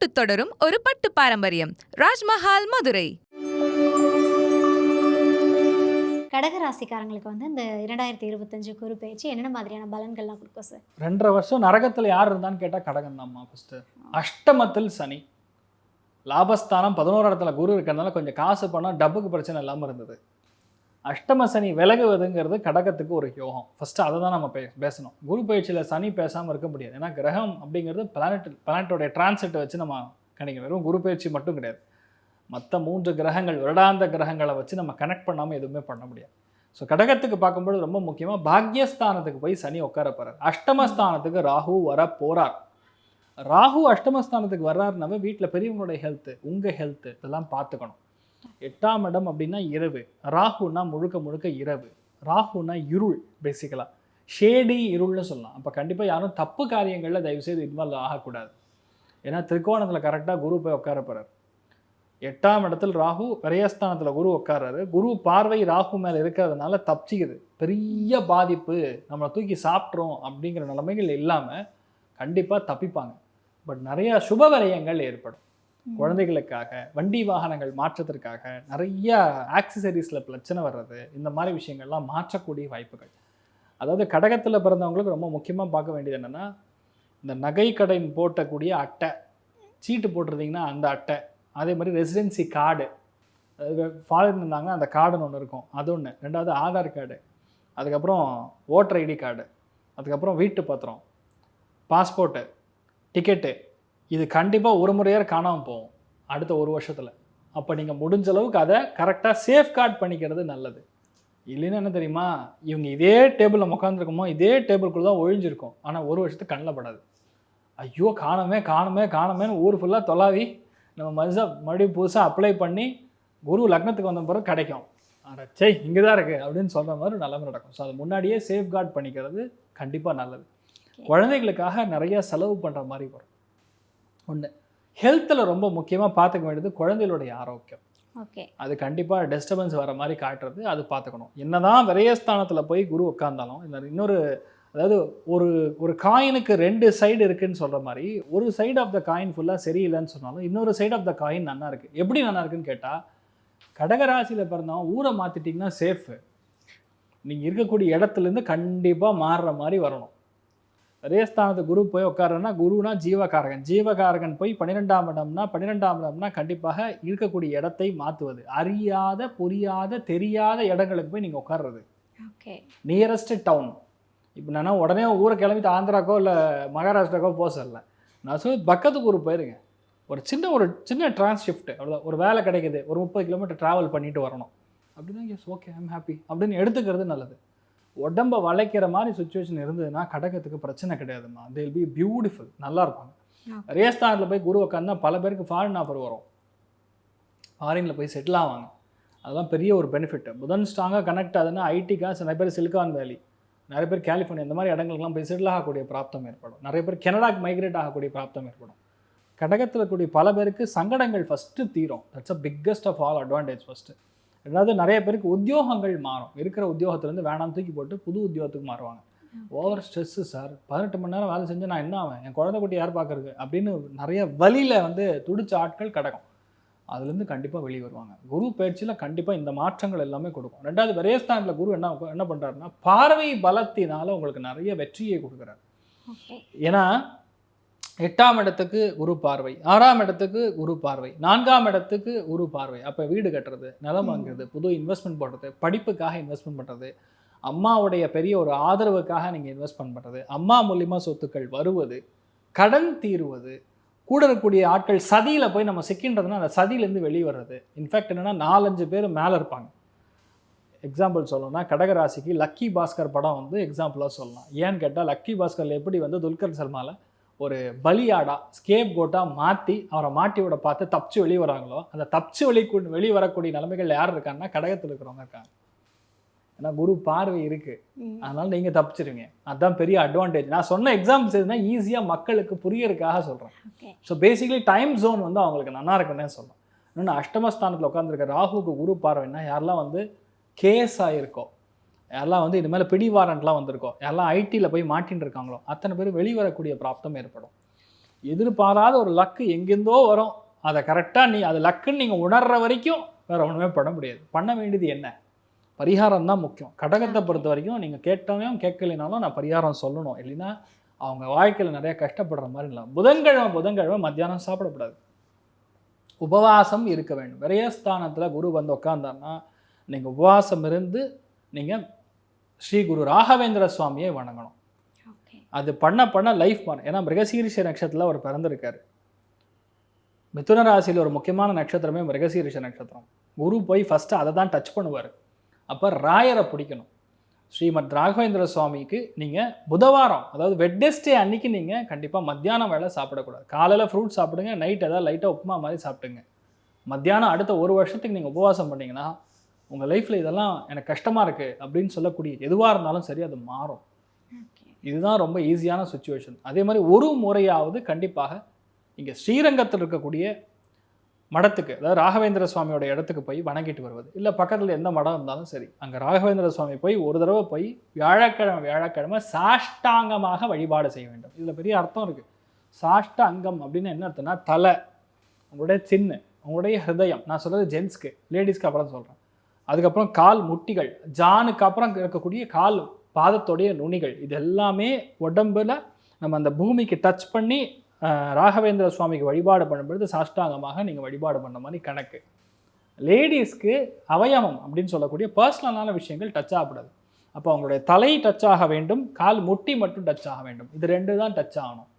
தொட்டு தொடரும் ஒரு பட்டு பாரம்பரியம். ராஜ்மஹால், மதுரை. கடகராசிக்காரங்களுக்கு இந்த 2025 குரு பயிற்சி என்னென்ன மாதிரியான பலன்கள்லாம் கொடுக்கும் சார்? 2.5 வருஷம் நரகத்தில் யார் இருந்தான்னு கேட்டால் கடகம் தான்மா. ஃபஸ்ட்டு அஷ்டமத்தில் சனி, லாபஸ்தானம் 11 இடத்துல குரு இருக்கிறதுனால கொஞ்சம் காசு பணம் டப்புக்கு பிரச்சனை இல்லாமல் இருந்தது. அஷ்டம சனி விலகுவதுங்கிறது கடகத்துக்கு ஒரு யோகம். ஃபஸ்ட்டு அதை தான் நம்ம பேசணும். குரு பயிற்சியில் சனி பேசாமல் இருக்க முடியாது. ஏன்னா கிரகம் அப்படிங்கிறது பிளானட்டோடைய டிரான்சிட்டை வச்சு நம்ம கணிக்கணும். வெறும் குரு பயிற்சி மட்டும் கிடையாது, மற்ற 3 கிரகங்கள், வருடாந்த கிரகங்களை வச்சு நம்ம கனெக்ட் பண்ணாமல் எதுவுமே பண்ண முடியாது. ஸோ கடகத்துக்கு பார்க்கும்போது ரொம்ப முக்கியமாக பாக்யஸ்தானத்துக்கு போய் சனி உட்கார போகிறார். அஷ்டமஸ்தானத்துக்கு ராகு வர போகிறார். ராகு அஷ்டமஸ்தானத்துக்கு வர்றாருனாவே வீட்டில் பெரியவங்களுடைய ஹெல்த்து, உங்கள் ஹெல்த்து இதெல்லாம் பார்த்துக்கணும். 8ஆம் இடம் அப்படின்னா இரவு, ராகுனா முழுக்க முழுக்க இரவு, ராகுனா இருள், பேசிக்கலாக ஷேடி இருள்னு சொல்லலாம். அப்போ கண்டிப்பாக யாரும் தப்பு காரியங்களில் தயவுசெய்து இன்வால்வ் ஆகக்கூடாது. ஏன்னா திரிகோணத்தில் கரெக்டாக குரு போய் உட்கார போகிறார். 8ஆம் இடத்துல ராகு, விரயஸ்தானத்தில் குரு உட்கார்றாரு. குரு பார்வை ராகு மேலே இருக்கிறதுனால தப்பிச்சிக்குது. பெரிய பாதிப்பு, நம்மளை தூக்கி சாப்பிட்றோம் அப்படிங்கிற நிலைமைகள் இல்லாமல் கண்டிப்பாக தப்பிப்பாங்க. பட் நிறையா சுப விரயங்கள் ஏற்படும். குழந்தைகளுக்காக, வண்டி வாகனங்கள் மாற்றத்திற்காக, நிறைய ஆக்சசரிஸில் பிரச்சனை வர்றது, இந்த மாதிரி விஷயங்கள்லாம் மாற்றக்கூடிய வாய்ப்புகள். அதாவது கடகத்தில் பிறந்தவங்களுக்கு ரொம்ப முக்கியமாக பார்க்க வேண்டியது என்னென்னா, இந்த நகை கடை போட்டக்கூடிய அட்டை, சீட்டு போட்டிருந்தீங்கன்னா அந்த அட்டை, அதே மாதிரி ரெசிடென்சி கார்டு, அதாவது ஃபாரின் இருந்தாங்கன்னா அந்த கார்டுன்னு ஒன்று இருக்கும், அது ஒன்று. 2வது ஆதார் கார்டு, அதுக்கப்புறம் ஓட்டர் ஐடி கார்டு, அதுக்கப்புறம் வீட்டு பத்திரம், பாஸ்போர்ட்டு, டிக்கெட்டு. இது கண்டிப்பாக ஒரு முறையாக காணாமல் போகும் அடுத்த 1 வருஷத்தில். அப்போ நீங்கள் முடிஞ்ச அளவுக்கு அதை கரெக்டாக சேஃப்கார்ட் பண்ணிக்கிறது நல்லது. இல்லைன்னா என்ன தெரியுமா, இவங்க இதே டேபிளில் உட்காந்துருக்கோமோ இதே டேபிள்குள்ளே தான் ஒழிஞ்சிருக்கும், ஆனால் 1 வருஷத்துக்கு கண்ணில் படாது. ஐயோ காணமேன்னு ஊர் ஃபுல்லாக தொலாவி நம்ம மறுபடியும் புதுசாக அப்ளை பண்ணி குரு லக்னத்துக்கு வந்த பிறகு கிடைக்கும். சே இங்கே தான் இருக்குது அப்படின்னு சொல்கிற மாதிரி நல்லமே நடக்கும். ஸோ அதை முன்னாடியே சேஃப்கார்ட் பண்ணிக்கிறது கண்டிப்பாக நல்லது. குழந்தைகளுக்காக நிறையா செலவு பண்ணுற மாதிரி வரும். ஒன்று, ஹெல்த்தில் ரொம்ப முக்கியமாக பார்த்துக்க வேண்டியது குழந்தைகளுடைய ஆரோக்கியம். ஓகே, அது கண்டிப்பாக டிஸ்டர்பன்ஸ் வர மாதிரி காட்டுறது, அது பார்த்துக்கணும். என்னதான் விரயஸ்தானத்தில் போய் குரு உட்கார்ந்தாலும் இன்னொரு, அதாவது ஒரு காயினுக்கு 2 சைடு இருக்குன்னு சொல்கிற மாதிரி, ஒரு சைடு ஆஃப் த காயின் ஃபுல்லாக சரியில்லைன்னு சொன்னாலும் இன்னொரு சைடு ஆஃப் த காயின் நல்லா இருக்குது. எப்படி நல்லா இருக்குன்னு கேட்டால், கடகராசியில் பிறந்தவன் ஊரை மாற்றிட்டிங்கன்னா சேஃபு. நீங்கள் இருக்கக்கூடிய இடத்துலேருந்து கண்டிப்பாக மாறுற மாதிரி வரணும். விரயஸ்தானத்துக்கு குரு போய் உட்காருன்னா, குருனா ஜீவகாரகன், ஜீவகாரகன் போய் 12ஆம் இடம்னா கண்டிப்பாக இருக்கக்கூடிய இடத்தை மாற்றுவது. அறியாத, புரியாத, தெரியாத இடங்களுக்கு போய் நீங்கள் உட்கார்றது. Okay, nearest town. இப்போ நான் உடனே ஊரை கிளம்பிட்டு ஆந்திராக்கோ இல்லை மகாராஷ்டிராக்கோ போக சொல்லலை. நான் சொல்லி பக்கத்துக்கு ஊருக்கு போயிருங்க. ஒரு சின்ன டிரான்ஸ்ஷிஃப்ட், அவ்வளோதான். ஒரு வேலை கிடைக்கிது, ஒரு 30 கிலோமீட்டர் ட்ராவல் பண்ணிட்டு வரணும் அப்படின்னா, எஸ் ஓகே ஐம் ஹாப்பி அப்படின்னு எடுத்துக்கிறது நல்லது. உடம்பை வளைக்கிற மாதிரி சுச்சுவேஷன் இருந்ததுன்னா கடகத்துக்கு பிரச்சனை கிடையாதுமா. தே வில் பி பியூட்டிஃபுல், நல்லா இருப்பாங்க. ரேஸ்தானில் போய் குரு உட்காந்தா பல பேருக்கு ஃபாரின் ஆஃபர் வரும், ஃபாரினில் போய் செட்டில் ஆவாங்க. அதெல்லாம் பெரிய ஒரு பெனிஃபிட். புதன் ஸ்ட்ராங்காக கனெக்ட் ஆகுதுன்னா ஐடிக்காக நிறைய பேர் சிலிகான் வேலி, நிறைய பேர் கலிஃபோர்னியா, இந்த மாதிரி இடங்களுக்குலாம் போய் செட்டில் ஆகக்கூடிய பிராப்தம் ஏற்படும். நிறைய பேர் கனடாக்கு மைக்ரேட் ஆகக்கூடிய பிராப்தம் ஏற்படும். கடகத்தில் கூடிய பல பேருக்கு சங்கடங்கள் ஃபஸ்ட்டு தீரும். That's a biggest of all advantage first. ரெண்டாவது, நிறைய பேருக்கு உத்தியோகங்கள் மாறும். இருக்கிற உத்தியோகத்துலேருந்து வேணாம் தூக்கி போட்டு புது உத்தியோகத்துக்கு மாறுவாங்க. ஓவர் ஸ்ட்ரெஸ்ஸு சார், 18 மணி நேரம் வேலை செஞ்சு நான் என்ன ஆவேன், என் குழந்தை குட்டி யார் பார்க்குறது அப்படின்னு நிறைய வழியில் துடிச்ச ஆட்கள் கடகம். அதுலேருந்து கண்டிப்பாக வெளியே வருவாங்க. குரு பயிற்சியில் கண்டிப்பாக இந்த மாற்றங்கள் எல்லாமே கொடுக்கும். ரெண்டாவது, விரயஸ்தானத்தில் குரு என்ன பண்ணுறாருன்னா, பார்வை பலத்தினால் உங்களுக்கு நிறைய வெற்றியை கொடுக்குறாரு. ஏன்னா 8ஆம் இடத்துக்கு குரு பார்வை, 6ஆம் இடத்துக்கு குரு பார்வை, 4ஆம் இடத்துக்கு குரு பார்வை. அப்போ வீடு கட்டுறது, நிலம் வாங்குறது, புது இன்வெஸ்ட்மெண்ட் போடுறது, படிப்புக்காக இன்வெஸ்ட்மெண்ட் பண்ணுறது, அம்மாவுடைய பெரிய ஒரு ஆதரவுக்காக நீங்கள் இன்வெஸ்ட்மெண்ட் பண்ணுறது, அம்மா மூலியமாக சொத்துக்கள் வருவது, கடன் தீருவது, கூட இருக்கக்கூடிய ஆட்கள் சதியில் போய் நம்ம சிக்கின்றதுன்னா அந்த சதியிலேருந்து வெளியே வர்றது. இன்ஃபேக்ட் என்னென்னா 4-5 பேர் மேலே இருப்பாங்க. எக்ஸாம்பிள் சொல்லணும்னா கடகராசிக்கு லக்கி பாஸ்கர் படம் எக்ஸாம்பிளாக சொல்லலாம். ஏன்னு கேட்டால் லக்கி பாஸ்கரில் எப்படி துல்கர் சல்மாவில் ஒரு பலியாடா ஸ்கேப் கோட்டாக மாற்றி அவரை மாட்டி விட பார்த்து தப்பிச்சு வெளியே வராங்களோ, அந்த தப்பிச்சு வெளியே வரக்கூடிய நிலைமைகள் யார் இருக்காங்கன்னா கடகத்தில் இருக்கிறவங்க இருக்காங்க. ஏன்னா குரு பார்வை இருக்குது, அதனால் நீங்கள் தப்பிச்சிருவீங்க. அதுதான் பெரிய அட்வான்டேஜ். நான் சொன்ன எக்ஸாம்பிள்ஸ் எதுனா ஈஸியாக மக்களுக்கு புரியறதுக்காக சொல்கிறேன். ஸோ பேசிக்கலி டைம் ஜோன் அவங்களுக்கு நல்லா இருக்குன்னே சொல்லலாம். இன்னொன்று, அஷ்டமஸ்தானத்தில் உட்காந்துருக்க ராகுக்கு குரு பார்வைன்னா யாரெல்லாம் கேஸ் ஆகிருக்கோ, யாரெல்லாம் இது மேலே பிடி வாரண்ட்லாம் வந்திருக்கோம், யாரெல்லாம் ஐடியில் போய் மாட்டின்னு இருக்காங்களோ அத்தனை பேர் வெளிவரக்கூடிய பிராப்தம் ஏற்படும். எதிர்பாராத ஒரு லக்கு எங்கேருந்தோ வரும். அதை கரெக்டாக அது லக்குன்னு நீங்கள் உணர்ற வரைக்கும் வேறு ஒன்றுமே பண்ண முடியாது. பண்ண வேண்டியது என்ன? பரிகாரம் தான் முக்கியம். கடகத்தை பொறுத்த வரைக்கும் நீங்கள் கேட்டாலும் கேட்கலைனாலும் நான் பரிகாரம் சொல்லணும், இல்லைன்னா அவங்க வாழ்க்கையில் நிறைய கஷ்டப்படுற மாதிரி இல்லை. புதன்கிழமை மத்தியானம் சாப்பிடக்கூடாது, உபவாசம் இருக்க வேண்டும். விரயஸ்தானத்தில் குரு வந்து உட்காந்தாருன்னா நீங்கள் உபவாசம் இருந்து நீங்கள் ஸ்ரீ குரு ராகவேந்திர சுவாமியை வணங்கணும். அது பண்ண லைஃப் மாறும். ஏன்னா மிருகசீரிஷ நட்சத்திரத்தில் அவர் பிறந்திருக்காரு. மிதுன ராசியில் ஒரு முக்கியமான நட்சத்திரமே மிருகசீரிஷ நட்சத்திரம். குரு போய் ஃபஸ்ட்டு அதை தான் டச் பண்ணுவார். அப்போ ராயரை பிடிக்கணும். ஸ்ரீமத் ராகவேந்திர சுவாமிக்கு நீங்கள் புதவாரம், அதாவது வெட்னஸ்டே அன்னைக்கு நீங்கள் கண்டிப்பாக மத்தியானம் வேலை சாப்பிடக்கூடாது. காலையில் ஃப்ரூட் சாப்பிடுங்க, நைட் ஏதாவது லைட்டாக உப்புமா மாதிரி சாப்பிட்டுங்க. மத்தியானம் அடுத்த 1 வருஷத்துக்கு நீங்கள் உபவாசம் பண்ணிங்கன்னா உங்கள் லைஃப்பில் இதெல்லாம் எனக்கு கஷ்டமாக இருக்குது அப்படின்னு சொல்லக்கூடிய எதுவாக இருந்தாலும் சரி அது மாறும். இதுதான் ரொம்ப ஈஸியான சுச்சுவேஷன். அதே மாதிரி ஒரு முறையாவது கண்டிப்பாக இங்கே ஸ்ரீரங்கத்தில் இருக்கக்கூடிய மடத்துக்கு, அதாவது ராகவேந்திர சுவாமியோட இடத்துக்கு போய் வணங்கிட்டு வருவது. இல்லை பக்கத்தில் எந்த மடம் இருந்தாலும் சரி, அங்கே ராகவேந்திர சுவாமி போய் ஒரு தடவை போய் வியாழக்கிழமை சாஷ்டாங்கமாக வழிபாடு செய்ய வேண்டும். இதில் பெரிய அர்த்தம் இருக்குது. சாஷ்டாங்கம் அப்படின்னு என்ன அர்த்தம்னா தலை, உங்களுடைய சின்ன, உங்களுடைய ஹிருதயம். நான் சொல்கிறது ஜென்ஸ்க்கு, லேடிஸ்க்கு அப்புறம் சொல்கிறேன். அதுக்கப்புறம் கால் முட்டிகள், ஜானுக்கு அப்புறம் இருக்கக்கூடிய கால் பாதத்தோடைய நுனிகள், இது எல்லாமே உடம்புல நம்ம அந்த பூமிக்கு டச் பண்ணி ராகவேந்திர சுவாமிக்கு வழிபாடு பண்ணும்பொழுது சாஷ்டாங்கமாக நீங்கள் வழிபாடு பண்ண மாதிரி கணக்கு. லேடிஸ்க்கு அவயவம் அப்படின்னு சொல்லக்கூடிய பர்சனலான விஷயங்கள் டச் ஆகக்கூடாது. அப்போ அவங்களுடைய தலை டச் ஆக வேண்டும், கால் முட்டி மட்டும் டச் ஆக வேண்டும். இது 2 தான் டச் ஆகணும்.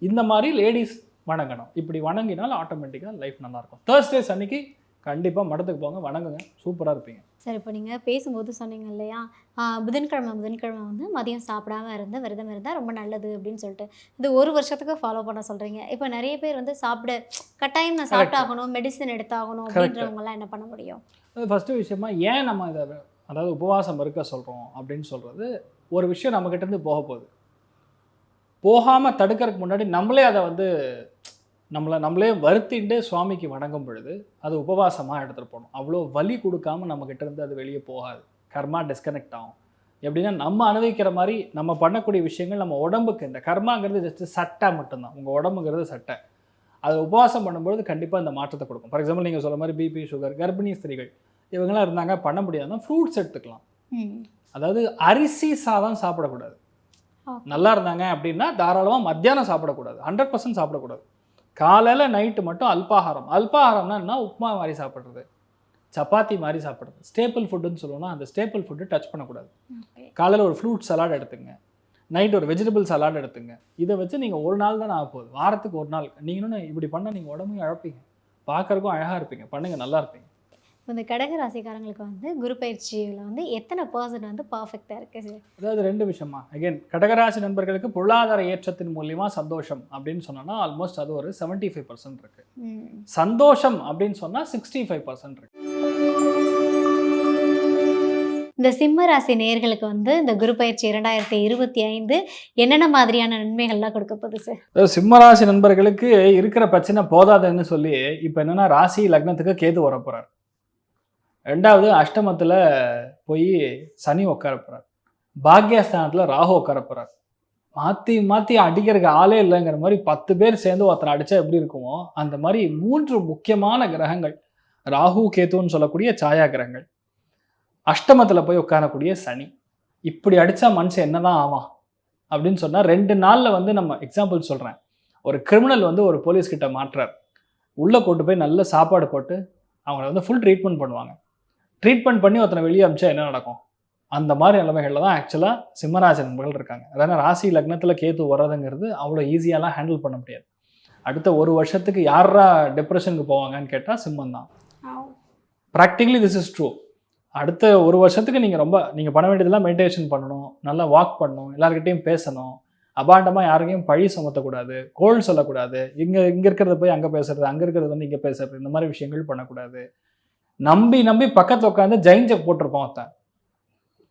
இந்த மாதிரி லேடிஸ் வணங்கணும். இப்படி வணங்கினால் ஆட்டோமேட்டிக்காக லைஃப் நல்லாயிருக்கும். தேர்ஸ்டேஸ் அன்னைக்கு கண்டிப்பாக மடத்துக்கு போங்க, வணங்குங்க, சூப்பராக இருப்பீங்க. சார், இப்போ நீங்கள் பேசும்போது சொன்னீங்க இல்லையா, புதன்கிழமை வந்து மதியம் சாப்பிடாம விரதம் இருந்தால் ரொம்ப நல்லது அப்படின்னு சொல்லிட்டு, இது 1 வருஷத்துக்கு ஃபாலோ பண்ண சொல்கிறீங்க. இப்போ நிறைய பேர் வந்து கட்டாயம் நான் சாப்பிட்டாகணும், மெடிசன் எடுத்தாகணும் அப்படின்றவங்கலாம் என்ன பண்ண முடியும்? ஃபஸ்ட்டு விஷயமா ஏன் நம்ம இதை, அதாவது உபவாசம் இருக்க சொல்கிறோம் அப்படின்னு சொல்கிறது, ஒரு விஷயம் நம்மக்கிட்டேருந்து போக போகுது. போகாமல் தடுக்கிறதுக்கு முன்னாடி நம்மளே அதை வந்து நம்மளே வருத்திட்டு சுவாமிக்கு வணங்கும் பொழுது அது உபவாசமாக எடுத்துகிட்டு போகணும். அவ்வளோ வலி கொடுக்காமல் நம்மக்கிட்ட இருந்து அது வெளியே போகாது. கர்மா டிஸ்கனெக்ட் ஆகும். எப்படின்னா நம்ம அனுபவிக்கிற மாதிரி நம்ம பண்ணக்கூடிய விஷயங்கள் நம்ம உடம்புக்கு, இந்த கர்மாங்கிறது ஜஸ்ட்டு சட்டை மட்டும்தான், உங்கள் உடம்புங்கிறது சட்டை. அது உபவாசம் பண்ணும்பொழுது கண்டிப்பாக இந்த மாற்றத்தை கொடுக்கும். ஃபார் எக்ஸாம்பிள் நீங்கள் சொல்ல மாதிரி பிபி, சுகர், கர்ப்பிணி ஸ்திரீகள் இவங்களாம் இருந்தாங்க பண்ண முடியாதுன்னா ஃப்ரூட்ஸ் எடுத்துக்கலாம். அதாவது அரிசி சாதம் சாப்பிடக்கூடாது. நல்லா இருந்தாங்க அப்படின்னா தாராளமாக மத்தியானம் சாப்பிடக்கூடாது, 100% சாப்பிடக்கூடாது. காலையில் நைட்டு மட்டும் அல்பாகாரம்னா என்ன? உப்புமா மாதிரி சாப்பிட்றது, சப்பாத்தி மாதிரி சாப்பிட்றது, ஸ்டேப்பிள் ஃபுட்டுன்னு சொல்லுவோம்னா அந்த ஸ்டேப்பிள் ஃபுட்டு டச் பண்ணக்கூடாது. காலையில் ஒரு ஃப்ரூட் சலாட் எடுத்துங்க, நைட் ஒரு வெஜிடபிள் சலாட் எடுத்துங்க. இதை வச்சு நீங்கள் ஒரு நாள் தான் ஆக போகுது, வாரத்துக்கு ஒரு நாள். நீங்கள் இன்னொன்று இப்படி பண்ணால் நீங்கள் உடம்பையும் இழப்பீங்க, பார்க்கறக்கும் அழகாக இருப்பீங்க, பண்ணுங்கள், நல்லா இருப்பீங்க. இந்த கடக ராசிக்காரங்களுக்கு வந்து குரு பயிற்சியில் வந்து எத்தனை % வந்து பர்ஃபெக்டாக இருக்குது சார்? அதாவது 2 விஷயமா. அகைன் கடகராசி நண்பர்களுக்கு பொருளாதார ஏற்றத்தின் மூலியமா சந்தோஷம் அப்படின்னு சொன்னோன்னா ஆல்மோஸ்ட் அது ஒரு 75% இருக்கு. சந்தோஷம் அப்படின்னு சொன்னால் 65% இருக்கு. இந்த சிம்ம ராசி நேயர்களுக்கு வந்து இந்த குரு பயிற்சி 2025 என்னென்ன மாதிரியான நன்மைகள்லாம் கொடுக்க போகுது சார்? சிம்ம ராசி நண்பர்களுக்கு இருக்கிற பிரச்சனை போதாதுன்னு சொல்லி இப்போ என்னன்னா ராசி லக்னத்துக்கு கேது வர போறார். 2வது அஷ்டமத்தில் போய் சனி உட்கார போகிறார். பாக்யஸ்தானத்தில் ராகு உட்கார போகிறார். மாற்றி அடிக்கிறதுக்கு ஆளே இல்லைங்கிற மாதிரி 10 பேர் சேர்ந்து ஒருத்தனை அடித்தா எப்படி இருக்குமோ அந்த மாதிரி 3 முக்கியமான கிரகங்கள், ராகு கேதுன்னு சொல்லக்கூடிய சாயா கிரகங்கள், அஷ்டமத்தில் போய் உட்காரக்கூடிய சனி. இப்படி அடித்தா மனுஷன் என்ன தான் ஆவான் அப்படின்னு சொன்னால் 2 நாளில் வந்து நம்ம எக்ஸாம்பிள் சொல்கிறேன். ஒரு கிரிமினல் வந்து ஒரு போலீஸ்கிட்ட மாட்டுறார். உள்ளே கொண்டு போய் நல்ல சாப்பாடு போட்டு அவங்கள வந்து ஃபுல் ட்ரீட்மெண்ட் பண்ணுவாங்க. ட்ரீட்மெண்ட் பண்ணி ஒருத்தனை வெளியே அமிச்சா என்ன நடக்கும்? அந்த மாதிரி நிலைமைகளில் தான் ஆக்சுவலாக சிம்மராசி நண்பர்கள் இருக்காங்க. அதனால் ராசி லக்னத்தில் கேது வர்றதுங்கிறது அவ்வளோ ஈஸியாலாம் ஹேண்டில் பண்ண முடியாது. அடுத்த 1 வருஷத்துக்கு யாரா டிப்ரெஷனுக்கு போவாங்கன்னு கேட்டால் சிம்மம் தான். Practically this is true. அடுத்த 1 வருஷத்துக்கு நீங்கள் பண்ண வேண்டியதெல்லாம் மெடிடேஷன் பண்ணணும், நல்லா வாக் பண்ணணும், எல்லாருக்கிட்டையும் பேசணும், அபாண்டமாக யாருக்கையும் பழி சுமத்தக்கூடாது, கோல் சொல்லக்கூடாது, இங்கே இருக்கிறத போய் அங்கே பேசுறது, அங்கே இருக்கிறது வந்து இங்கே பேசுறது, இந்த மாதிரி விஷயங்கள் பண்ணக்கூடாது. நம்பி பக்கத்தில் உட்காந்து ஜெயிஞ்சக் போட்டிருப்போம், ஒருத்தன்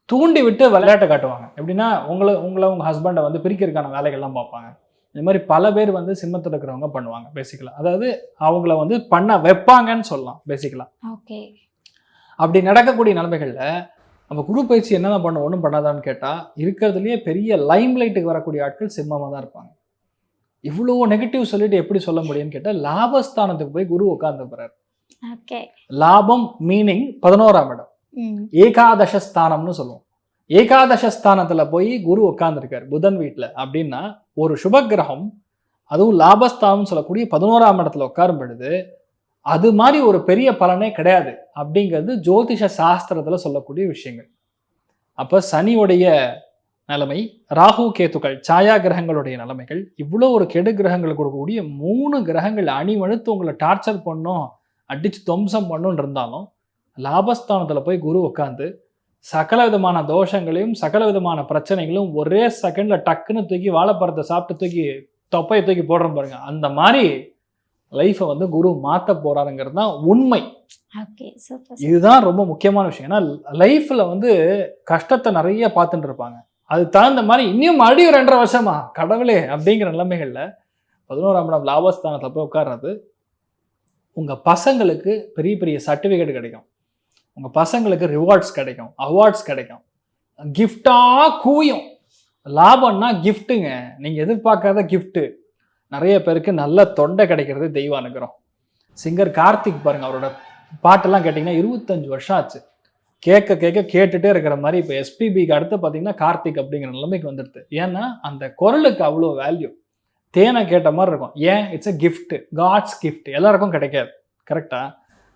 தூண்டி விட்டு விளையாட்டை காட்டுவாங்க. எப்படின்னா உங்களை உங்கள் ஹஸ்பண்டை வந்து பிரிக்கிறதுக்கான வேலைகள்லாம் பார்ப்பாங்க. இந்த மாதிரி பல பேர் வந்து சிம்மத்தில் இருக்கிறவங்க பண்ணுவாங்க பேசிக்கலாக. அதாவது அவங்கள வந்து பண்ண வைப்பாங்கன்னு சொல்லலாம் பேசிக்கலாக. ஓகே. அப்படி நடக்கக்கூடிய நிலைமைகளில் நம்ம குரு பயிற்சி என்னதான் பண்ண ஒன்றும் பண்ணாதான்னு கேட்டால் இருக்கிறதுலையே பெரிய லைம் லைட்டுக்கு வரக்கூடிய ஆட்கள் சிம்மமாக தான் இருப்பாங்க. இவ்வளோ நெகட்டிவ் சொல்லிட்டு எப்படி சொல்ல முடியும்னு கேட்டால் லாபஸ்தானத்துக்கு போய் குரு உட்கார்ந்து போறாரு. ஓகே. லாபம் மீனிங் 11ஆம் இடம், ஏகாதசஸ்தானம்னு சொல்லுவோம். ஏகாதசஸ்தானத்துல போய் குரு உட்கார்ந்துருக்காரு புதன் வீட்டுல அப்படின்னா, ஒரு சுபகிரகம் அதுவும் லாபஸ்தானம் சொல்லக்கூடிய 11ஆம் இடத்துல உட்காரும் பொழுது அது மாதிரி ஒரு பெரிய பலனே கிடையாது அப்படிங்கிறது ஜோதிஷ சாஸ்திரத்துல சொல்லக்கூடிய விஷயங்கள். அப்ப சனியுடைய நிலைமை, ராகு கேத்துக்கள் சாயா கிரகங்களுடைய நிலைமைகள், இவ்வளோ ஒரு கெடு கிரகங்கள் கொடுக்கக்கூடிய 3 கிரகங்கள் அணிவழுத்து உங்களை டார்ச்சர் பண்ணும், அடிச்சு துவம்சம் பண்ணுன்னு இருந்தாலும் லாபஸ்தானத்துல போய் குரு உட்காந்து சகல விதமான தோஷங்களையும் சகல விதமான பிரச்சனைகளும் ஒரே செகண்ட்ல டக்குன்னு தூக்கி வாழைப்பழத்தை சாப்பிட்டு தூக்கி தொப்பையை தூக்கி போடுறோம் பாருங்க, அந்த மாதிரி லைஃப்பை வந்து குரு மாற்ற போறாருங்கிறது தான் உண்மை. இதுதான் ரொம்ப முக்கியமான விஷயம். ஏன்னா லைஃப்ல வந்து கஷ்டத்தை நிறைய பார்த்துட்டு இருப்பாங்க, அது தகுந்த மாதிரி இன்னும் மறுபடியும் 2.5 வருஷமா கடவுளே அப்படிங்கிற நிலைமைகள்ல 11ஆம் இடம் லாபஸ்தானத்தை போய் உட்கார்றது உங்க பசங்களுக்கு பெரிய பெரிய சர்டிஃபிகேட் கிடைக்கும், உங்க பசங்களுக்கு ரிவார்ட்ஸ் கிடைக்கும், அவார்ட்ஸ் கிடைக்கும், கிஃப்டா கூயும். லாபம்னா கிஃப்ட்டுங்க, நீங்க எதிர்பார்க்காத கிஃப்ட். நிறைய பேருக்கு நல்ல தொண்டை கிடைக்கிறது தெய்வ அனுகிரகம். சிங்கர் கார்த்திக் பாருங்க, அவரோட பாட்டெல்லாம் கேட்டிங்கன்னா 25 வருஷம் ஆச்சு. கேட்க கேட்க கேட்டுட்டே இருக்கிற மாதிரி இப்போ எஸ்பிபிக்கு அடுத்து பார்த்தீங்கன்னா கார்த்திக் அப்படிங்கிற நிலைமைக்கு வந்துடுது. ஏன்னா அந்த குரலுக்கு அவ்வளோ வேல்யூ. தேனை கேட்ட மாதிரி இருக்கும். ஏன்? It's a gift, God's gift, எல்லாருக்கும் கிடைக்காது. கரெக்டா?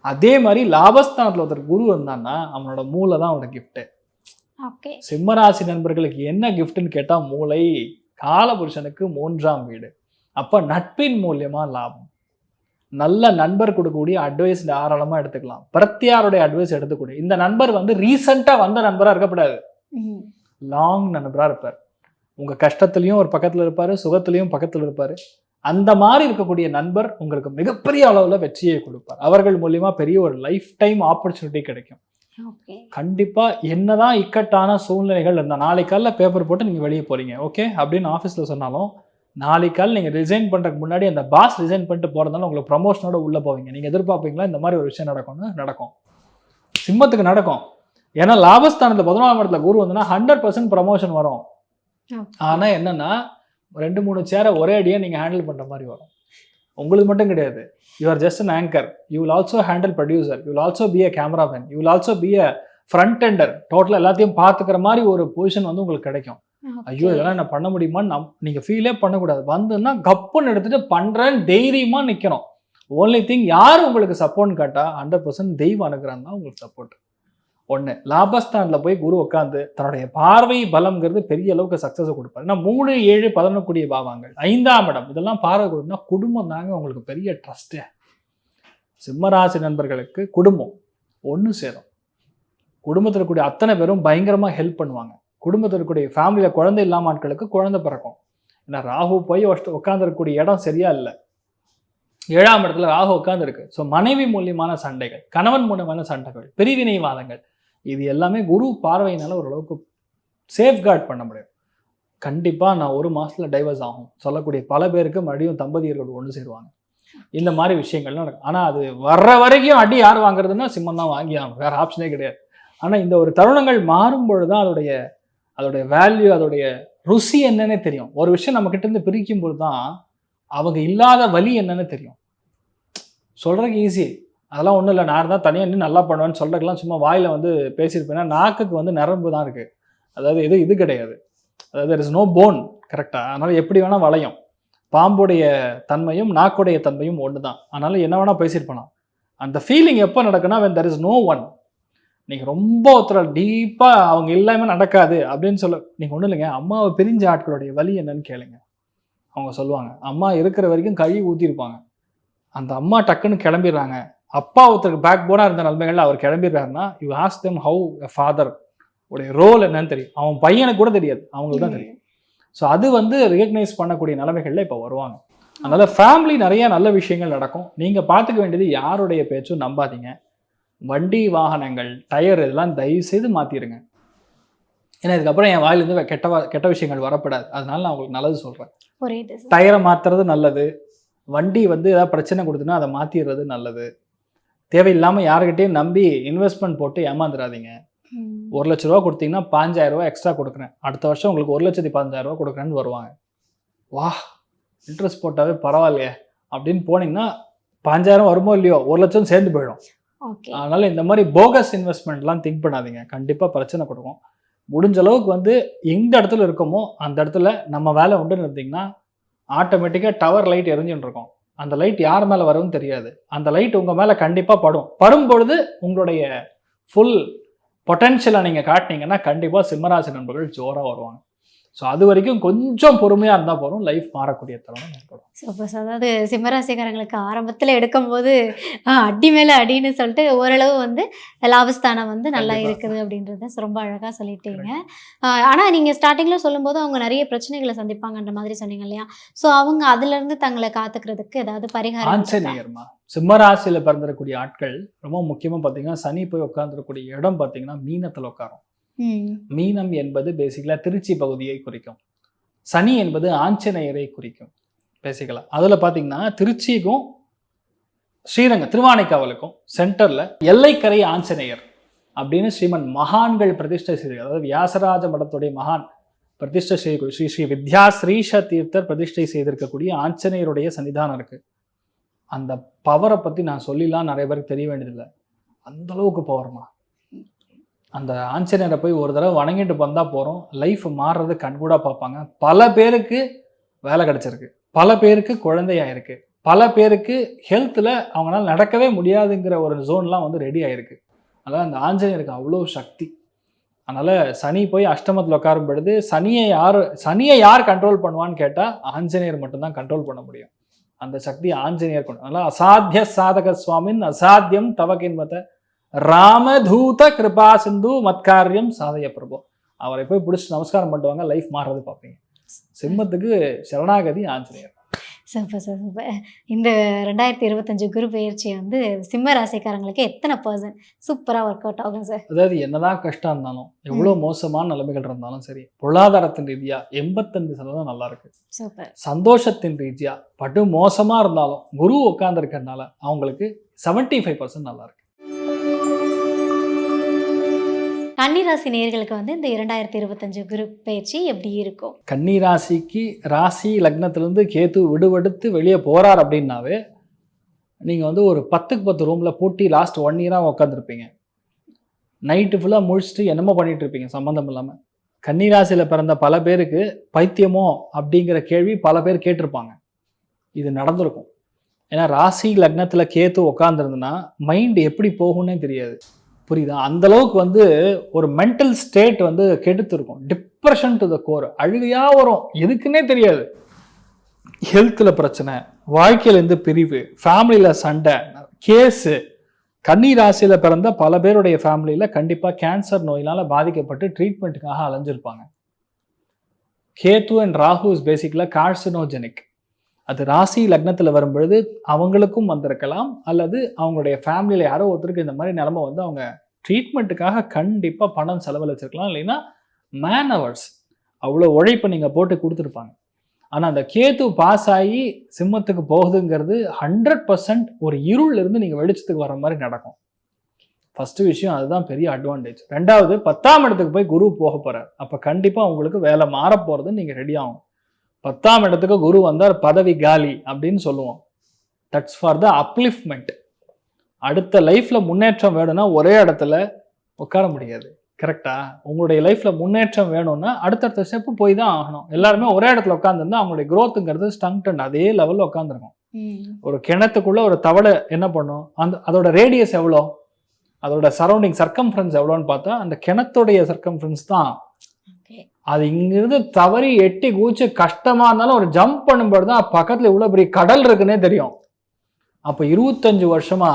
அதே மாதிரி லாபஸ்தானத்தில் ஒருத்தர் குரு இருந்தான்னா அவனோட மூளை தான் அவனோட கிஃப்ட்டு. சிம்மராசி நண்பர்களுக்கு என்ன கிஃப்ட்னு கேட்டால் மூளை. காலபுருஷனுக்கு 3ஆம் வீடு. அப்போ நட்பின் மூலியமா லாபம். நல்ல நண்பர் கொடுக்கக்கூடிய அட்வைஸ் தாராளமாக எடுத்துக்கலாம். பிரத்யாருடைய அட்வைஸ் எடுத்துக்கூடிய இந்த நண்பர் வந்து ரீசெண்டாக வந்த நண்பராக இருக்கக்கூடாது, லாங் நண்பராக இருப்பார். உங்கள் கஷ்டத்துலையும் ஒரு பக்கத்தில் இருப்பார், சுகத்துலையும் பக்கத்தில் இருப்பார். அந்த மாதிரி இருக்கக்கூடிய நண்பர் உங்களுக்கு மிகப்பெரிய அளவில் வெற்றியை கொடுப்பார். அவர்கள் மூலியமா பெரிய ஒரு லைஃப் டைம் ஆப்பர்ச்சுனிட்டி கிடைக்கும். கண்டிப்பாக என்னதான் இக்கட்டான சூழ்நிலைகள் இருந்தால், நாளைக்கு காலையில் பேப்பர் போட்டு நீங்கள் வெளியே போகிறீங்க ஓகே அப்படின்னு ஆஃபீஸில் சொன்னாலும், நாளைக்கு காலையில் நீங்கள் ரிசைன் பண்ணுறதுக்கு முன்னாடி அந்த பாஸ் ரிசைன் பண்ணிட்டு போகிறதால உங்களுக்கு ப்ரமோஷனோட உள்ளே போவீங்க. நீங்கள் எதிர்பார்ப்பீங்களா இந்த மாதிரி ஒரு விஷயம் நடக்கும்? சிம்மத்துக்கு நடக்கும். ஏன்னா லாபஸ்தானத்தில் 11ஆம் இடத்துல குரு வந்துன்னா 100% ப்ரமோஷன் வரும். ஆனால் என்னன்னா 2-3 சேரை ஒரே அடியாக நீங்கள் ஹேண்டில் பண்ணுற மாதிரி வரும். உங்களுக்கு மட்டும் கிடையாது, you are just an anchor, you will also handle producer, you will also be a cameraman, you will also be a front ender. டோட்டலாக எல்லாத்தையும் பார்த்துக்கிற மாதிரி ஒரு பொசிஷன் வந்து உங்களுக்கு கிடைக்கும். ஐயோ இதெல்லாம் என்ன பண்ண முடியுமான்னு நீங்கள் ஃபீலே பண்ணக்கூடாது. வந்துன்னா கப்புன்னு எடுத்துட்டு பண்ணுறேன்னு தைரியமாக நிற்கணும். ஓன்லி திங் யார் உங்களுக்கு சப்போர்ட்னு கேட்டால் 100% தெய்வ அனுகிரகம் தான் உங்களுக்கு சப்போர்ட். ஒன்று, லாபஸ்தானில் போய் குரு உட்காந்து தன்னுடைய பார்வை பலம்ங்கிறது பெரிய அளவுக்கு சக்ஸஸை கொடுப்பாரு. ஏன்னா 3, 7, 11 கூடிய பாவங்கள், 5ஆம் இடம் இதெல்லாம் பார்வை கொடுத்தா குடும்பம் தாங்க உங்களுக்கு பெரிய ட்ரஸ்ட்டு. சிம்மராசி நண்பர்களுக்கு குடும்பம் ஒன்று சேரும். குடும்பத்தில் இருக்கக்கூடிய அத்தனை பேரும் பயங்கரமாக ஹெல்ப் பண்ணுவாங்க. குடும்பத்தில் இருக்கக்கூடிய ஃபேமிலியில் குழந்தை இல்லாமல் ஆட்களுக்கு குழந்தை பிறக்கும். ஏன்னா ராகு போய் உட்காந்துருக்கக்கூடிய இடம் சரியா இல்லை, 7ஆம் இடத்துல ராகு உட்காந்துருக்கு. ஸோ மனைவி மூலியமான சண்டைகள், கணவன் மூலியமான சண்டைகள், பிரிவினைவாதங்கள், இது எல்லாமே குரு பார்வையினால ஓரளவுக்கு சேஃப்கார்ட் பண்ண முடியும். கண்டிப்பாக நான் 1 மாதத்தில் டைவர்ஸ் ஆகும் சொல்லக்கூடிய பல பேருக்கு மறுபடியும் தம்பதியர்கள் ஒன்று சேருவாங்க. இந்த மாதிரி விஷயங்கள்லாம் நடக்கும். ஆனால் அது வர்ற வரைக்கும் அடி யார் வாங்குறதுன்னா சிம்மம் தான் வாங்கி ஆகும், வேறு ஆப்ஷனே கிடையாது. ஆனால் இந்த ஒரு தருணங்கள் மாறும்பொழுது தான் அதோடைய வேல்யூ, அதோடைய ருசி என்னன்னே தெரியும். ஒரு விஷயம் நம்ம கிட்ட இருந்து பிரிக்கும்போது தான் அவங்க இல்லாத வலி என்னன்னு தெரியும். சொல்கிறதுக்கு ஈஸி, அதெல்லாம் ஒன்றும் இல்லை, நான் தான் தனியாக இன்னும் நல்லா பண்ணுவேன்னு சொல்கிறதுக்கெல்லாம் சும்மா வாயில் வந்து பேசியிருப்பேன்னா நாக்குக்கு வந்து நரம்பு தான் இருக்குது, அதாவது இது கிடையாது, அதாவது there is no bone. கரெக்டாக? அதனால் எப்படி வேணால் வளையும். பாம்புடைய தன்மையும் நாக்குடைய தன்மையும் ஒன்று தான். அதனால் என்ன வேணால் பேசியிருப்பேனா. அந்த ஃபீலிங் எப்போ நடக்குன்னா when there is no one. நீங்கள் ரொம்ப ஒருத்தர் டீப்பாக அவங்க எல்லாமே நடக்காது அப்படின்னு சொல்ல நீங்கள் ஒன்றும் இல்லைங்க, அம்மாவை பிரிஞ்ச ஆட்களுடைய வலி என்னன்னு கேளுங்க. அவங்க சொல்லுவாங்க, அம்மா இருக்கிற வரைக்கும் கழுவி ஊற்றிருப்பாங்க, அந்த அம்மா டக்குன்னு கிளம்பிடுறாங்க, அப்பா ஒருத்தருக்கு பேக் போனாக இருந்த நிலைமைகளில் அவர் கிளம்பிடுறாருன்னா you ask them how a father உடைய ரோல் என்னன்னு தெரியும். அவன் பையனுக்கு கூட தெரியாது, அவங்களுக்கு தான் தெரியும். ஸோ அது வந்து ரெகக்னைஸ் பண்ணக்கூடிய நிலைமைகளில் இப்போ வருவாங்க. அதனால் ஃபேமிலி நிறைய நல்ல விஷயங்கள் நடக்கும். நீங்கள் பார்த்துக்க வேண்டியது யாருடைய பேச்சும் நம்பாதீங்க. வண்டி வாகனங்கள் டயர் இதெல்லாம் தயவு செய்து மாற்றிடுங்க. ஏன்னா இதுக்கப்புறம் என் வாயிலிருந்து கெட்ட விஷயங்கள் வரப்படாது. அதனால நான் உங்களுக்கு நல்லது சொல்கிறேன். டயரை மாற்றுறது நல்லது, வண்டி வந்து ஏதாவது பிரச்சனை கொடுத்துன்னா அதை மாற்றிடுறது நல்லது. தேவையில்லாமல் யாருக்கிட்டையும் நம்பி இன்வெஸ்ட்மெண்ட் போட்டு ஏமாந்துடாதீங்க. 1 லட்ச ரூபா கொடுத்தீங்கன்னா 5000 ரூபா எக்ஸ்ட்ரா கொடுக்குறேன், அடுத்த வருஷம் உங்களுக்கு 1,15,000 ரூபா கொடுக்குறேன்னு வருவாங்க. வா இன்ட்ரெஸ்ட் போட்டாவே பரவாயில்லையே அப்படின்னு போனீங்கன்னா 5000 வருமோ இல்லையோ 1 லட்சம் சேர்ந்து போயிடும். ஓகே. அதனால இந்த மாதிரி போகஸ் இன்வெஸ்ட்மெண்ட்லாம் திங்க் பண்ணாதீங்க, கண்டிப்பாக பிரச்சனை கொடுக்கும். முடிஞ்ச அளவுக்கு வந்து எந்த இடத்துல இருக்கோமோ அந்த இடத்துல நம்ம வேலை உண்டுன்னு இருந்தீங்கன்னா ஆட்டோமேட்டிக்காக டவர் லைட் எரிஞ்சுட்டு இருக்கும். அந்த லைட் யார் மேலே வரும்னு தெரியாது, அந்த லைட் உங்கள் மேலே கண்டிப்பாக படும் பொழுது உங்களுடைய ஃபுல் பொட்டென்ஷியலை நீங்கள் காட்டினீங்கன்னா கண்டிப்பாக சிம்மராசி நண்பர்கள் ஜோராக வருவாங்க. ஸோ அது வரைக்கும் கொஞ்சம் பொறுமையாக இருந்தால் போதும், லைஃப் மாறக்கூடிய தருணம் ஏற்படும். சப்போஸ் அதாவது சிம்மராசிக்காரங்களுக்கு ஆரம்பத்தில் எடுக்கும்போது அடி மேலே அடின்னு சொல்லிட்டு ஓரளவு வந்து லாபஸ்தானம் வந்து நல்லா இருக்குது அப்படின்றத ரொம்ப அழகாக சொல்லிட்டீங்க. ஆனால் நீங்கள் ஸ்டார்டிங்கில் சொல்லும்போது அவங்க நிறைய பிரச்சனைகளை சந்திப்பாங்கன்ற மாதிரி சொன்னீங்க இல்லையா? ஸோ அவங்க அதுலேருந்து தங்களை காத்துக்கிறதுக்கு ஏதாவது பரிகாரம்? ஆஞ்சநேயர்மா, சிம்மராசியில் பிறந்திருக்கக்கூடிய ஆட்கள் ரொம்ப முக்கியமாக பார்த்தீங்கன்னா சனி போய் உட்காந்துருக்கக்கூடிய இடம் பார்த்தீங்கன்னா மீனத்தில் உட்காரும். மீனம் என்பது பேசிக்கலா திருச்சி பகுதியை குறிக்கும், சனி என்பது ஆஞ்சநேயரை குறிக்கும் பேசிக்கலா. அதுல பாத்தீங்கன்னா திருச்சிக்கும் ஸ்ரீரங்கம் திருவானைக்காவலுக்கும் சென்டர்ல எல்லைக்கரை ஆஞ்சநேயர் அப்படின்னு ஸ்ரீமன் மகான்கள் பிரதிஷ்டை செய்து, அதாவது வியாசராஜ மடத்துடைய மகான் பிரதிஷ்டை செய்யக்கூடிய ஸ்ரீ ஸ்ரீ வித்யா ஸ்ரீஷ தீர்த்தர் பிரதிஷ்டை செய்திருக்கக்கூடிய ஆஞ்சநேயருடைய சன்னிதானம் இருக்கு. அந்த பவரை பத்தி நான் சொல்லிலாம் நிறைய பேருக்கு தெரிய வேண்டியதில்லை, அந்த அளவுக்கு பவர்மா. அந்த ஆஞ்சநேயரை போய் ஒரு தடவை வணங்கிட்டு வந்தால் போகிறோம், லைஃப் மாறுறது கண்கூடாக பார்ப்பாங்க. பல பேருக்கு வேலை கிடச்சிருக்கு, பல பேருக்கு குழந்தையாயிருக்கு, பல பேருக்கு ஹெல்த்தில் அவங்களால நடக்கவே முடியாதுங்கிற ஒரு ஜோன்லாம் வந்து ரெடி ஆகிருக்கு. அதனால் அந்த ஆஞ்சநேயருக்கு அவ்வளோ சக்தி. அதனால் சனி போய் அஷ்டமத்தில் உட்காரும் பொழுது சனியை யார் கண்ட்ரோல் பண்ணுவான்னு கேட்டால் ஆஞ்சநேயர் மட்டும்தான் கண்ட்ரோல் பண்ண முடியும். அந்த சக்தி ஆஞ்சநேயர் கொண்டு. அதனால் அசாத்திய சாதக சுவாமின் அசாத்தியம் தவகின்மத ராமதூத கிருபா சிந்து மத்காரியம் சாதய பிரபு. அவரை போய் பிடிச்சி நமஸ்காரம் பண்ணுவாங்க, லைஃப் மாறுறது பார்ப்பீங்க. சிம்மத்துக்கு சரணாகதி ஆஞ்சநேயர். Super sir, super. இந்த 2025 குரு பயிற்சி வந்து சிம்ம ராசிக்காரங்களுக்கு எத்தனை % சூப்பராக ஒர்க் அவுட் ஆகும் சார்? அதாவது என்னதான் கஷ்டம் இருந்தாலும், எவ்வளோ மோசமான நிலைமைகள் இருந்தாலும் சரி, பொருளாதாரத்தின் ரீதியா 85% நல்லா இருக்கு. சூப்பர். சந்தோஷத்தின் ரீதியா படு மோசமா இருந்தாலும் குரு உட்கார்ந்துருக்கிறதுனால அவங்களுக்கு 75% நல்லா இருக்கு. கன்னிராசி நேயர்களுக்கு வந்து இந்த 2025 குரு பயிற்சி எப்படி இருக்கும்? கன்னிராசிக்கு ராசி லக்னத்திலேருந்து கேத்து விடுபடுத்து வெளியே போறார் அப்படின்னாவே நீங்கள் வந்து ஒரு 10க்கு 10 ரூமில் பூட்டி லாஸ்ட் 1 இயராக உட்காந்துருப்பீங்க. நைட்டு ஃபுல்லாக முழிச்சிட்டு என்னமோ பண்ணிட்டு இருப்பீங்க சம்மந்தம் இல்லாமல். கன்னிராசியில் பிறந்த பல பேருக்கு பைத்தியமோ அப்படிங்கிற கேள்வி பல பேர் கேட்டிருப்பாங்க. இது நடந்திருக்கும். ஏன்னா ராசி லக்னத்தில் கேத்து உட்காந்துருந்துன்னா மைண்டு எப்படி போகும்னே தெரியாது, புரியுதா? அந்த அளவுக்கு வந்து ஒரு மென்டல் ஸ்டேட் வந்து கெடுத்துருக்கும். டிப்ரெஷன் டு த கோர், அழுகையா வரும், எதுக்குன்னே தெரியாது. ஹெல்த்தில் பிரச்சனை, வாழ்க்கையிலேருந்து பிரிவு, ஃபேமிலியில் சண்டை, கேஸு. கன்னி ராசியில் பிறந்த பல பேருடைய ஃபேமிலியில் கண்டிப்பாக கேன்சர் நோயினால் பாதிக்கப்பட்டு ட்ரீட்மெண்ட்டுக்காக அலைஞ்சிருப்பாங்க. கேத்து அண்ட் ராகு இஸ் பேசிக்கலாக கார்சினோஜெனிக். அது ராசி லக்னத்தில் வரும்பொழுது அவங்களுக்கும் வந்திருக்கலாம், அல்லது அவங்களுடைய ஃபேமிலியில் யாரோ ஒருத்தருக்கு இந்த மாதிரி நிலைமை வந்து அவங்க ட்ரீட்மெண்ட்டுக்காக கண்டிப்பாக பணம் செலவழிச்சிருக்கலாம், இல்லைன்னா மேன் ஹவர்ஸ் அவ்வளோ உழைப்பை நீங்கள் போட்டு கொடுத்துருப்பாங்க. ஆனால் அந்த கேத்து பாஸ் ஆகி சிம்மத்துக்கு போகுதுங்கிறது 100% ஒரு இருளிலிருந்து நீங்கள் வெளிச்சத்துக்கு வர மாதிரி நடக்கும். ஃபஸ்ட்டு விஷயம் அதுதான் பெரிய அட்வான்டேஜ். ரெண்டாவது 10ஆம் இடத்துக்கு போய் குரு போக போகிறார். அப்போ கண்டிப்பாக உங்களுக்கு வேலை மாற போகிறது நீங்கள் ரெடி ஆகும். 10ஆம் இடத்துக்கு குரு வந்தால் பதவி காலி அப்படின்னு சொல்லுவோம். That's for the upliftment. அடுத்த லைஃப்பில் முன்னேற்றம் வேணும்னா ஒரே இடத்துல உட்கார முடியாது, கரெக்டா? உங்களுடைய லைஃப்பில் முன்னேற்றம் வேணும்னா அடுத்தடுத்த ஸ்டெப்பு போய் தான் ஆகணும். எல்லாருமே ஒரே இடத்துல உட்காந்துருந்தா அவங்களுடைய க்ரோத்துங்கிறது ஸ்டங்க்டன் அதே லெவலில் உட்காந்துருக்கும். ஒரு கிணத்துக்குள்ளே ஒரு தவளை என்ன பண்ணும், அதோட ரேடியஸ் எவ்வளோ, அதோட சரௌண்டிங் சர்க்கம்ஃபரன்ஸ் எவ்வளோன்னு பார்த்தா அந்த கிணத்துடைய சர்க்கம்ஃபரன்ஸ் தான். அது இங்கிருந்து தவறி எட்டி கூச்சு கஷ்டமா இருந்தாலும் ஒரு ஜம்ப் பண்ணும்போது தான் பக்கத்துல இவ்வளவு பெரிய கடல் இருக்குன்னே தெரியும். அப்ப 25 வருஷமா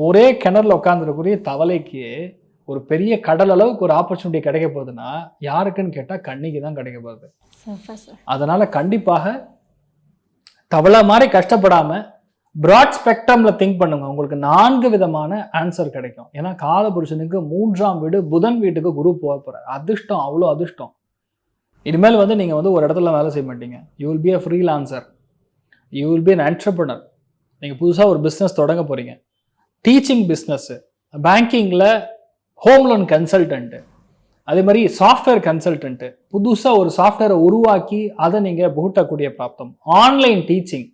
ஒரே கிணறுல உட்காந்துருக்கூடிய தவளைக்கு ஒரு பெரிய கடல் அளவுக்கு ஒரு ஆப்பர்ச்சுனிட்டி கிடைக்க போகுதுன்னா யாருக்குன்னு கேட்டா கன்னிக்கு தான் கிடைக்க போகுது. அதனால கண்டிப்பாக தவளை மாதிரி கஷ்டப்படாம பிராட் ஸ்பெக்ட்ரம்ல திங்க் பண்ணுங்க, உங்களுக்கு 4 விதமான ஆன்சர் கிடைக்கும். ஏன்னா காலபுருஷனுக்கு 3ஆம் வீடு புதன் வீட்டுக்கு குரு போக போறார். அதிர்ஷ்டம், அவ்வளோ அதிர்ஷ்டம். இனிமேல் வந்து நீங்கள் வந்து ஒரு இடத்துல வேலை செய்ய மாட்டீங்க. You will be a freelancer, you will be an entrepreneur. நீங்கள் புதுசாக ஒரு பிஸ்னஸ் தொடங்க போகிறீங்க, டீச்சிங் பிஸ்னஸ்ஸு, பேங்கிங்கில் ஹோம் லோன் கன்சல்டன்ட்டு, அதே மாதிரி சாஃப்ட்வேர் கன்சல்டன்ட்டு, புதுசாக ஒரு சாஃப்ட்வேரை உருவாக்கி அதை நீங்கள் புகட்டக்கூடிய பிராப்தம். ஆன்லைன் டீச்சிங்,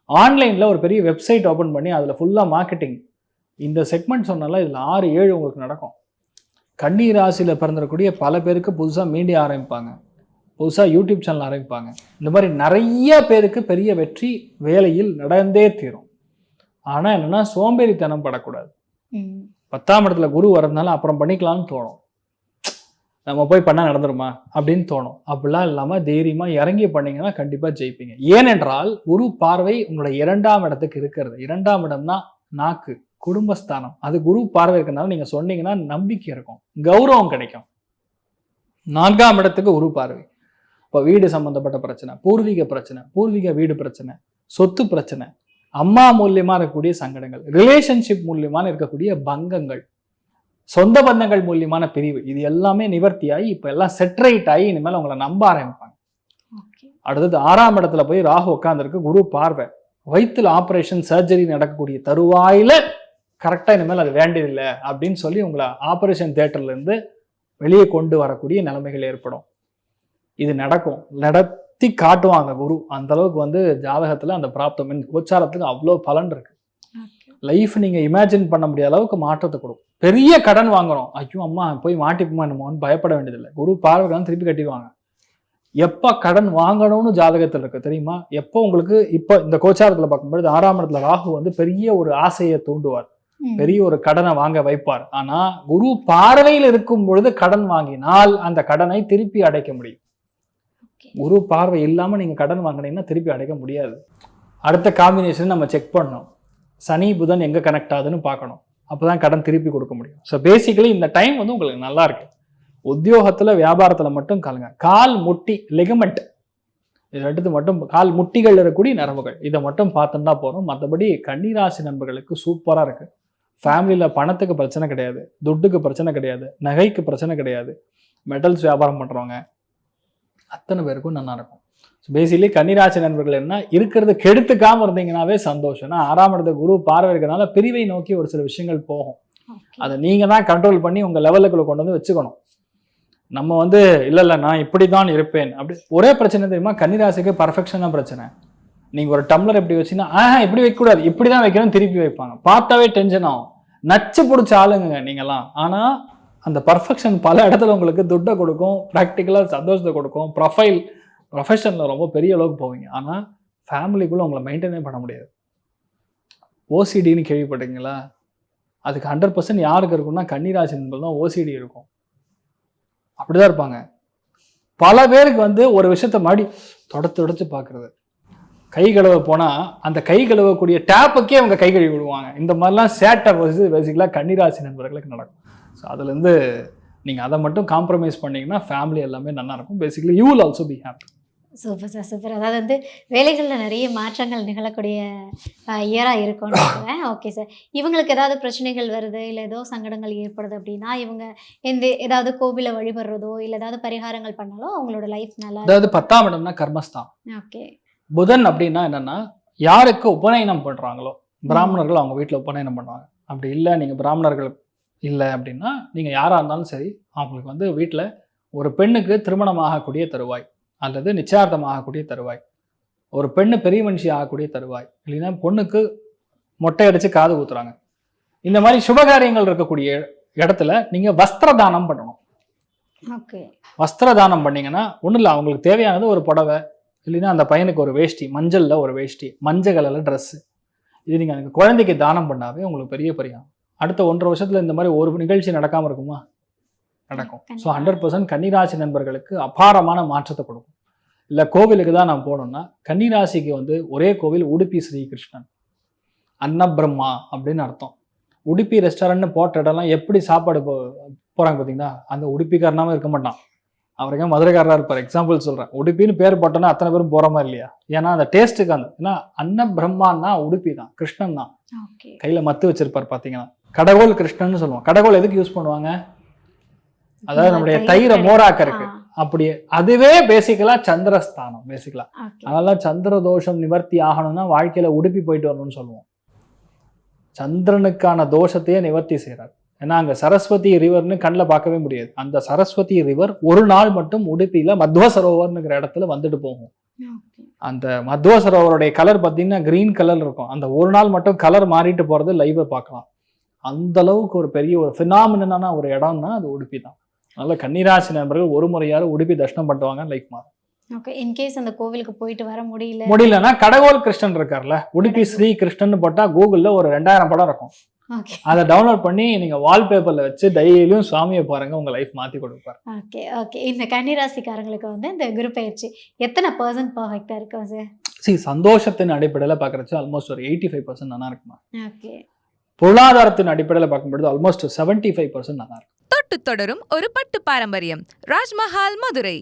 ஆன்லைனில் ஒரு பெரிய வெப்சைட் ஓப்பன் பண்ணி அதில் ஃபுல்லாக மார்க்கெட்டிங். இந்த செக்மெண்ட் சொன்னால இதில் 6, 7 உங்களுக்கு நடக்கும். கன்னி ராசியில் பிறந்திருக்கக்கூடிய பல பேருக்கு புதுசாக மீடியா ஆரம்பிப்பாங்க, புதுசாக யூடியூப் சேனல் ஆரம்பிப்பாங்க. இந்த மாதிரி நிறைய பேருக்கு பெரிய வெற்றி வேலையில் நடந்தே தீரும். ஆனால் என்னென்னா சோம்பேறித்தனம் படக்கூடாது. 10ஆம் இடத்துல குரு வரதுனால அப்புறம் பண்ணிக்கலாம்னு தோணும், நம்ம போய் பண்ணால் நடந்துருமா அப்படின்னு தோணும். அப்படிலாம் இல்லாமல் தைரியமாக இறங்கி பண்ணிங்கன்னா கண்டிப்பாக ஜெயிப்பீங்க. ஏனென்றால் குரு பார்வை உங்களோட 2ஆம் இடத்துக்கு இருக்கிறது. 2ஆம் இடம்னா நாக்கு, குடும்பஸ்தானம். அது குரு பார்வை இருக்கிறதுனால நீங்கள் சொன்னீங்கன்னா நம்பிக்கை இருக்கும், கௌரவம் கிடைக்கும். 4ஆம் இடத்துக்கு குரு பார்வை. இப்போ வீடு சம்மந்தப்பட்ட பிரச்சனை, பூர்வீக வீடு பிரச்சனை, சொத்து பிரச்சனை, அம்மா மூலியமாக இருக்கக்கூடிய சங்கடங்கள், ரிலேஷன்ஷிப் மூலியமான இருக்கக்கூடிய பங்கங்கள், சொந்த பந்தங்கள் மூலியமான பிரிவு, இது எல்லாமே நிவர்த்தியாகி இப்போ எல்லாம் செட்ரைட் ஆகி இனிமேல் உங்களை நம்ப ஆரம்பிப்பாங்க. அடுத்தது 6ஆம் இடத்துல போய் ராகு உட்காந்துருக்கு, குரு பார்வை. வயிற்றுல ஆப்ரேஷன் சர்ஜரி நடக்கக்கூடிய தருவாயில் கரெக்டாக இனிமேல் அது வேண்டியதில்லை அப்படின்னு சொல்லி உங்களை ஆப்ரேஷன் தியேட்டர்லேருந்து வெளியே கொண்டு வரக்கூடிய நிலைமைகள் ஏற்படும். இது நடக்கும், நடத்தி காட்டுவாங்க குரு. அந்த அளவுக்கு ஜாதகத்தில் அந்த பிராப்தம் கோச்சாரத்துக்கு அவ்வளோ பலன் இருக்கு. லைஃப் நீங்கள் இமேஜின் பண்ண முடியாத அளவுக்கு மாற்றத்தை கொடுக்கும். பெரிய கடன் வாங்குறோம், ஐயோ அம்மா போய் மாட்டிப்போமா என்னமோன்னு பயப்பட வேண்டியதில்லை. குரு பார்வைதான் திருப்பி கட்டிடுவாங்க. எப்போ கடன் வாங்கணும்னு ஜாதகத்தில் இருக்கு தெரியுமா? எப்போ உங்களுக்கு இப்போ இந்த கோச்சாரத்தில் பார்க்கும்பொழுது 6ஆம் இடத்துல ராகு பெரிய ஒரு ஆசையை தூண்டுவார், பெரிய ஒரு கடனை வாங்க வைப்பார். ஆனா குரு பார்வையில் இருக்கும் பொழுது கடன் வாங்கினால் அந்த கடனை திருப்பி அடைக்க முடியும். குரு பார்வை இல்லாம நீங்க கடன் வாங்கினீங்கன்னா திருப்பி அடைக்க முடியாது. அடுத்த காம்பினேஷன் நம்ம செக் பண்ணணும், சனி புதன் எங்க கனெக்ட் ஆகுதுன்னு பார்க்கணும், அப்பதான் கடன் திருப்பி கொடுக்க முடியும். ஸோ பேசிக்கலி இந்த டைம் உங்களுக்கு நல்லா இருக்கு. உத்தியோகத்துல வியாபாரத்துல மட்டும் காலுங்க, கால் முட்டி லிகமெண்ட், இது ரெண்டு மட்டும், கால் முட்டிகள் இருக்கக்கூடிய நரம்புகள், இதை மட்டும் பார்த்துட்டா போறோம். மற்றபடி கன்னிராசி நண்பர்களுக்கு சூப்பரா இருக்கு. ஃபேமிலியில பணத்துக்கு பிரச்சனை கிடையாது, துட்டுக்கு பிரச்சனை கிடையாது, நகைக்கு பிரச்சனை கிடையாது. மெட்டல்ஸ் வியாபாரம் பண்றவங்க அத்தனை பேருக்கும் நல்லா இருக்கும். பேசிக்கலி கன்னிராசி நண்பர்கள் என்ன இருக்கிறது கெடுத்துக்காம இருந்தீங்கன்னாவே சந்தோஷம். ஏன்னா 6ஆம் இடத்து குரு பார்வை இருக்கிறதுனால பிரிவை நோக்கி ஒரு சில விஷயங்கள் போகும். அதை நீங்க தான் கண்ட்ரோல் பண்ணி உங்க லெவலுக்குள்ள கொண்டு வச்சுக்கணும். நம்ம இல்லை நான் இப்படி தான் இருப்பேன் அப்படி ஒரே பிரச்சனை தெரியுமா? கன்னிராசிக்கு பர்ஃபெக்ஷன் தான் பிரச்சனை. நீங்க ஒரு டம்ளர் எப்படி வச்சீங்கன்னா இப்படி வைக்கக்கூடாது, இப்படிதான் வைக்கணும், திருப்பி வைப்பாங்க. பார்த்தாவே டென்ஷன் ஆகும், நச்சு பிடிச்ச ஆளுங்க நீங்கெல்லாம். ஆனா அந்த பர்ஃபெக்ஷன் பல இடத்துல உங்களுக்கு துட்டை கொடுக்கும், ப்ராக்டிக்கலாக சந்தோஷத்தை கொடுக்கும், ப்ரொஃபஷனில் ரொம்ப பெரிய அளவுக்கு போவீங்க. ஆனால் ஃபேமிலிக்குள்ளே உங்களை மெயின்டைனே பண்ண முடியாது. ஓசிடின்னு கேள்விப்பட்டீங்களா? அதுக்கு 100% யாருக்கு இருக்கும்னா கன்னிராசி என்பது தான் ஓசிடி இருக்கும். அப்படிதான் இருப்பாங்க. பல பேருக்கு ஒரு விஷயத்த மாடி தொடச்சு பார்க்கறது, கை கழுவ போனால் அந்த கை கழுவக்கூடிய டேப்புக்கே அவங்க கை கழுவி விடுவாங்க. இந்த மாதிரிலாம் சேட்டை பேசிக்கலாக கன்னிராசி நண்பர்களுக்கு நடக்கும். ஸோ அதுலேருந்து நீங்கள் அதை மட்டும் காம்ப்ரமைஸ் பண்ணிங்கன்னா ஃபேமிலி எல்லாமே நல்லா இருக்கும். Basically you will also be happy. Super sir, super. அதாவது வேலைகளில் நிறைய மாற்றங்கள் நிகழக்கூடிய இயராக இருக்கும்னு நினைக்கிறேன். ஓகே சார், இவங்களுக்கு ஏதாவது பிரச்சனைகள் வருது இல்லை ஏதோ சங்கடங்கள் ஏற்படுது அப்படின்னா இவங்க ஏதாவது கோவிலை வழிபடுறதோ இல்லை ஏதாவது பரிகாரங்கள் பண்ணாலோ அவங்களோட லைஃப் நல்லா. அதாவது 10ஆம் இடம்னா கர்மஸ்தான். ஓகே. புதன் அப்படின்னா என்னன்னா யாருக்கு உபநயனம் பண்ணுறாங்களோ பிராமணர்கள் அவங்க வீட்டில் உபநயனம் பண்ணுவாங்க. அப்படி இல்லை நீங்கள் பிராமணர்கள் இல்லை அப்படின்னா நீங்கள் யாராக இருந்தாலும் சரி, அவங்களுக்கு வீட்டில் ஒரு பெண்ணுக்கு திருமணம் ஆகக்கூடிய தருவாய் அல்லது நிச்சயார்த்தம் ஆகக்கூடிய தருவாய், ஒரு பெண்ணு பெரிய மனுஷி ஆகக்கூடிய தருவாய், இல்லைன்னா பொண்ணுக்கு மொட்டை அடித்து காது ஊத்துறாங்க, இந்த மாதிரி சுபகாரியங்கள் இருக்கக்கூடிய இடத்துல நீங்கள் வஸ்திர தானம் பண்ணணும். ஓகே. வஸ்திர தானம் பண்ணீங்கன்னா ஒன்றும் இல்லை, அவங்களுக்கு தேவையானது ஒரு புடவை, இல்லைன்னா அந்த பையனுக்கு ஒரு வேஷ்டி, மஞ்சளில் ஒரு வேஷ்டி, மஞ்சள் கலரில் ட்ரெஸ்ஸு, இது நீங்கள் அந்த குழந்தைக்கு தானம் பண்ணாவே உங்களுக்கு பெரிய பரிகாரம். அடுத்த 1.5 வருஷத்துல இந்த மாதிரி ஒரு நிகழ்ச்சி நடக்காமல் இருக்குமா? நடக்கும். ஸோ 100% கன்னிராசி நண்பர்களுக்கு அபாரமான மாற்றத்தை கொடுக்கும். இல்லை கோவிலுக்கு தான் நான் போனோம்னா கன்னிராசிக்கு ஒரே கோவில் உடுப்பி ஸ்ரீகிருஷ்ணன், அன்னபிரம்மா அப்படின்னு அர்த்தம். உடுப்பி ரெஸ்டாரண்ட்னு போட்ட இடம்லாம் எப்படி சாப்பாடு போகிறாங்க பார்த்தீங்கன்னா, அந்த உடுப்பிக்காரனாமல் இருக்க மாட்டான், அவருக்கே மதுரைக்காரராக இருப்பார். எக்ஸாம்பிள் சொல்கிறேன், உடுப்பின்னு பேர் போட்டோன்னா அத்தனை பேரும் போகிற மாதிரி இல்லையா? ஏன்னா அந்த டேஸ்ட்டுக்கு ஏன்னா அன்னபிரம்மான்னா உடுப்பி தான், கிருஷ்ணன் தான். கையில் மத்து வச்சிருப்பார் பார்த்தீங்கன்னா, கடவுள் கிருஷ்ணன்னு சொல்லுவோம். கடவுள் எதுக்கு யூஸ் பண்ணுவாங்க? அதாவது நம்முடைய தயிரை மோராக்க இருக்கு, அப்படி அதுவே பேசிக்கலா சந்திரஸ்தானம் பேசிக்கலா. அதனால சந்திர தோஷம் நிவர்த்தி ஆகணும்னா வாழ்க்கையில உடுப்பி போயிட்டு வரணும்னு சொல்லுவோம். சந்திரனுக்கான தோஷத்தையே நிவர்த்தி செய்யறாரு. ஏன்னா அங்கே சரஸ்வதி ரிவர்னு கண்ணில் பார்க்கவே முடியாது. அந்த சரஸ்வதி ரிவர் ஒரு நாள் மட்டும் உடுப்பியில் மத்வ சரோவர்னுங்கிற இடத்துல வந்துட்டு போகும். அந்த மத்வ சரோவருடைய கலர் பார்த்தீங்கன்னா கிரீன் கலர் இருக்கும். அந்த ஒரு நாள் மட்டும் கலர் மாறிட்டு போகிறது லைவை பார்க்கலாம். அந்த அளவுக்கு ஒரு பெரிய ஒரு ஃபினாமினான ஒரு இடம்னா அது உடுப்பி தான். அதனால கன்னிராசி நண்பர்கள் ஒரு முறையாவது உடுப்பி தர்ஷனம் பண்ணுவாங்க, லைஃப் மாறும். ஓகே, இன்கேஸ் அந்த கோவிலுக்கு போயிட்டு வர முடியலன்னா கடகோல் கிருஷ்ணன் இருக்கார்ல, உடுப்பி ஸ்ரீ கிருஷ்ணன் போட்டா கூகுள்ல ஒரு 2000 படம் இருக்கும். ஓகே, அதை டவுன்லோட் பண்ணி நீங்க வால்பேப்பர்ல வச்சு டெய்லியும் சுவாமியை பாருங்க, உங்க லைஃப் மாத்தி கொடுப்பாரு. Okay okay. இந்த கன்னிராசிக்காரங்களுக்கு வந்து இந்த குரு பயிற்சி எத்தனை % பர்ஃபெக்டா இருக்கும் சார்? சந்தோஷத்தின் அடிப்படையில் பார்க்கறச்சு ஆல்மோஸ்ட் ஒரு 85% நல்லா இருக்குமா. ஓகே. பொருளாதாரத்தின் அடிப்படையில் பார்க்கும்பொழுது ஆல்மோஸ்ட் 75% நல்லா இருக்கும். தொட்டு தொடரும் ஒரு பட்டு பாரம்பரியம். ராஜ்மஹால் மதுரை.